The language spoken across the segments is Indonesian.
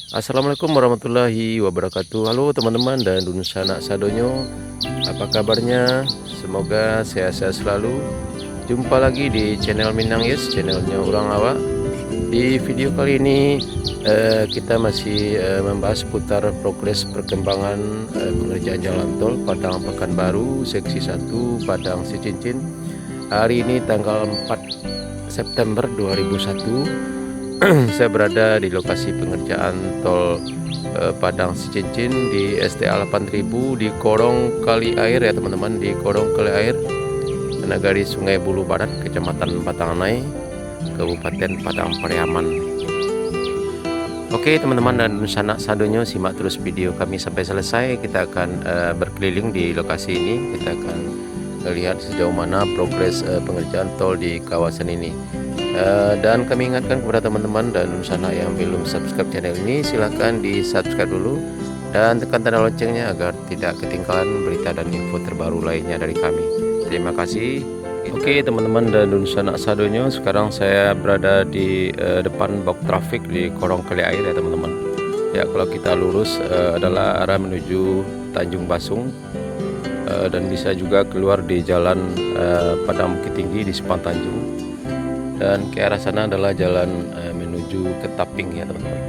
Assalamualaikum warahmatullahi wabarakatuh. Halo teman-teman dan dun sanak sadonyo, apa kabarnya? Semoga sehat-sehat selalu. Jumpa lagi di channel Minang Yes, channelnya orang awak. Di video kali ini kita masih membahas seputar progres perkembangan pengerjaan jalan tol Padang Pekanbaru seksi 1 Padang Sicincin. Hari ini tanggal 4 September 2001. Saya berada di lokasi pengerjaan tol Padang Sicincin di STA 8000 di Korong Kali Air ya teman-teman, di Korong Kali Air, Nagari Sungai Bulu Barat, Kecamatan Batanganai, Kabupaten Padang Pariaman. Oke teman-teman dan sanak sadonyo, simak terus video kami sampai selesai. Kita akan berkeliling di lokasi ini. Kita akan melihat sejauh mana progres pengerjaan tol di kawasan ini. Dan kami ingatkan kepada teman-teman dan sana yang belum subscribe channel ini, silahkan di subscribe dulu dan tekan tanda loncengnya agar tidak ketinggalan berita dan info terbaru lainnya dari kami. Terima kasih. Oke teman-teman dan sanak sadonyo, sekarang saya berada di depan box trafik di Korong Kali Air ya teman-teman. Ya, kalau kita lurus adalah arah menuju Tanjung Basung, dan bisa juga keluar di jalan Padang Bukit Tinggi di Sepang Tanjung. Dan ke arah sana adalah jalan menuju ke Taping ya teman-teman.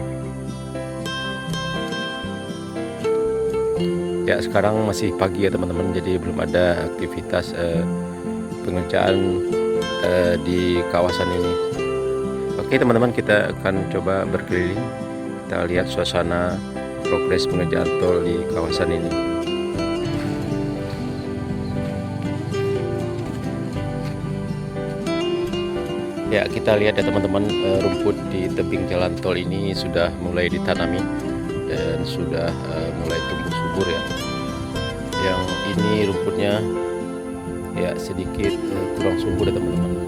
Ya, sekarang masih pagi ya teman-teman, jadi belum ada aktivitas pengerjaan di kawasan ini. Oke teman-teman, kita akan coba berkeliling. Kita lihat suasana progres pengerjaan tol di kawasan ini. Ya, kita lihat ya teman-teman, rumput di tebing jalan tol ini sudah mulai ditanami dan sudah mulai tumbuh subur ya. Yang ini rumputnya ya sedikit kurang subur ya teman-teman.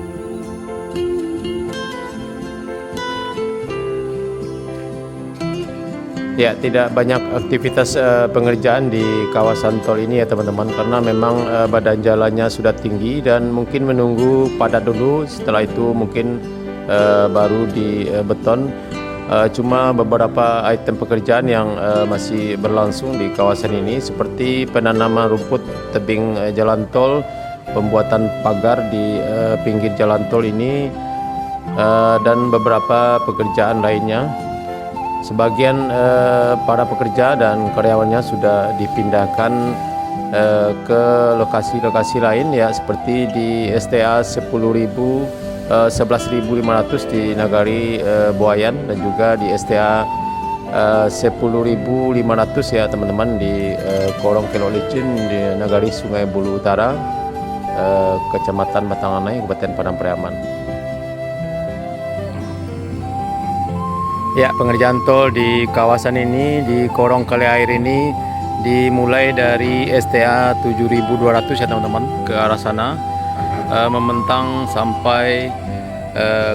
Ya, tidak banyak aktivitas pengerjaan di kawasan tol ini ya teman-teman, karena memang badan jalannya sudah tinggi dan mungkin menunggu padat dulu, setelah itu mungkin baru di beton. Cuma beberapa item pekerjaan yang masih berlangsung di kawasan ini, seperti penanaman rumput tebing jalan tol, pembuatan pagar di pinggir jalan tol ini, dan beberapa pekerjaan lainnya. Sebagian para pekerja dan karyawannya sudah dipindahkan ke lokasi-lokasi lain ya, seperti di STA 11.500 di Nagari Buayan, dan juga di STA 10.500 ya teman-teman di Korong Kelok Licin di Nagari Sungai Bulu Utara, Kecamatan Batanganai, Kabupaten Padang Pariaman. Ya, pengerjaan tol di kawasan ini, di Korong Kali Air ini, dimulai dari STA 7.200 ya teman-teman, ke arah sana, membentang sampai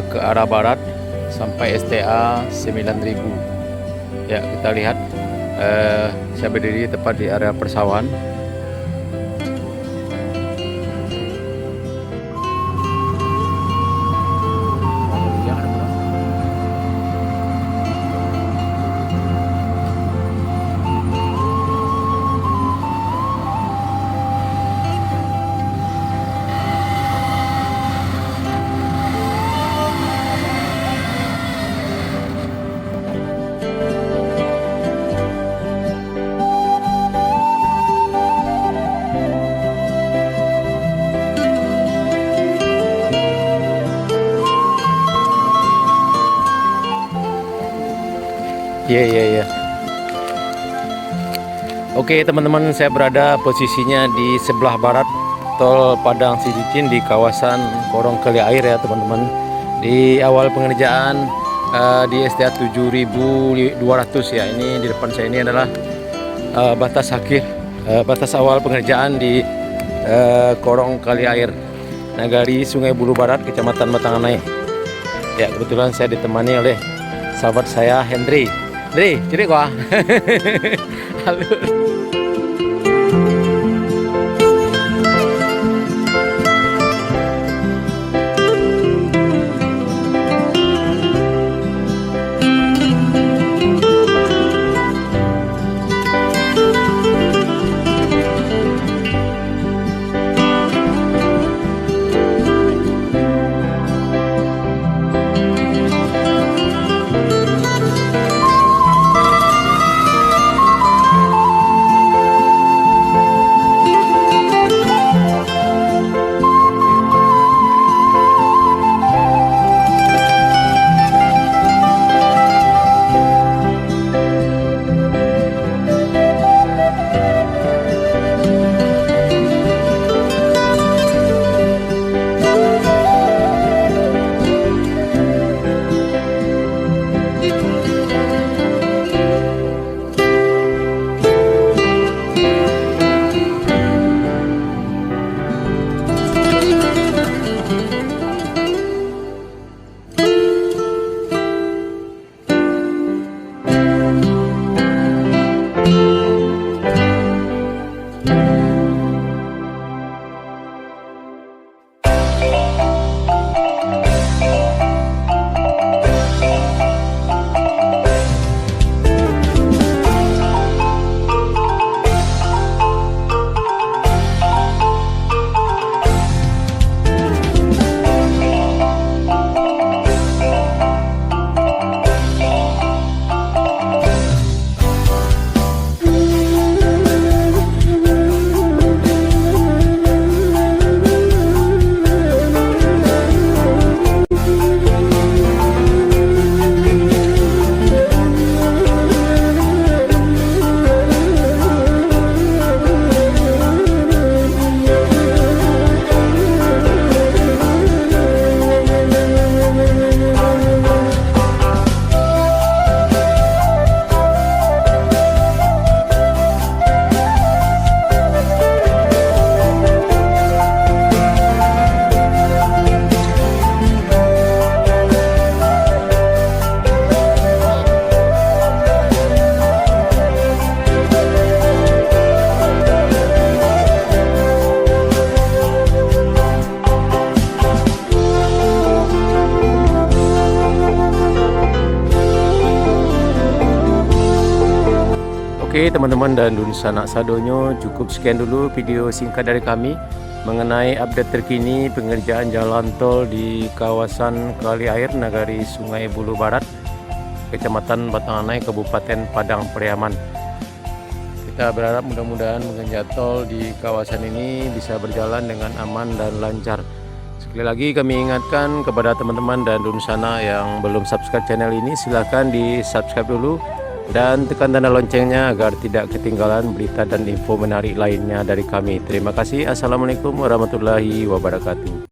ke arah barat sampai STA 9.000. Ya, kita lihat, saya berdiri tepat di area persawahan. Iya. Oke teman-teman, saya berada posisinya di sebelah barat tol Padang Sicincin di kawasan Korong Kali Air ya teman-teman. Di awal pengerjaan di STA 7.200 ya. Ini di depan saya ini adalah batas akhir, batas awal pengerjaan di Korong Kali Air, Nagari Sungai Bulu Barat, Kecamatan Batanganai. Ya, kebetulan saya ditemani oleh sahabat saya Hendri. Jadi gua. Halo. Oke teman-teman dan dun sanak sadonyo, cukup sekian dulu video singkat dari kami mengenai update terkini pengerjaan jalan tol di kawasan Kali Air Nagari Sungai Bulu Barat, Kecamatan Batanganai, Kabupaten Padang Pariaman. Kita berharap mudah-mudahan pengerjaan tol di kawasan ini bisa berjalan dengan aman dan lancar. Sekali lagi kami ingatkan kepada teman-teman dan Dunsana yang belum subscribe channel ini, silahkan di subscribe dulu dan tekan tanda loncengnya agar tidak ketinggalan berita dan info menarik lainnya dari kami. Terima kasih. Assalamualaikum warahmatullahi wabarakatuh.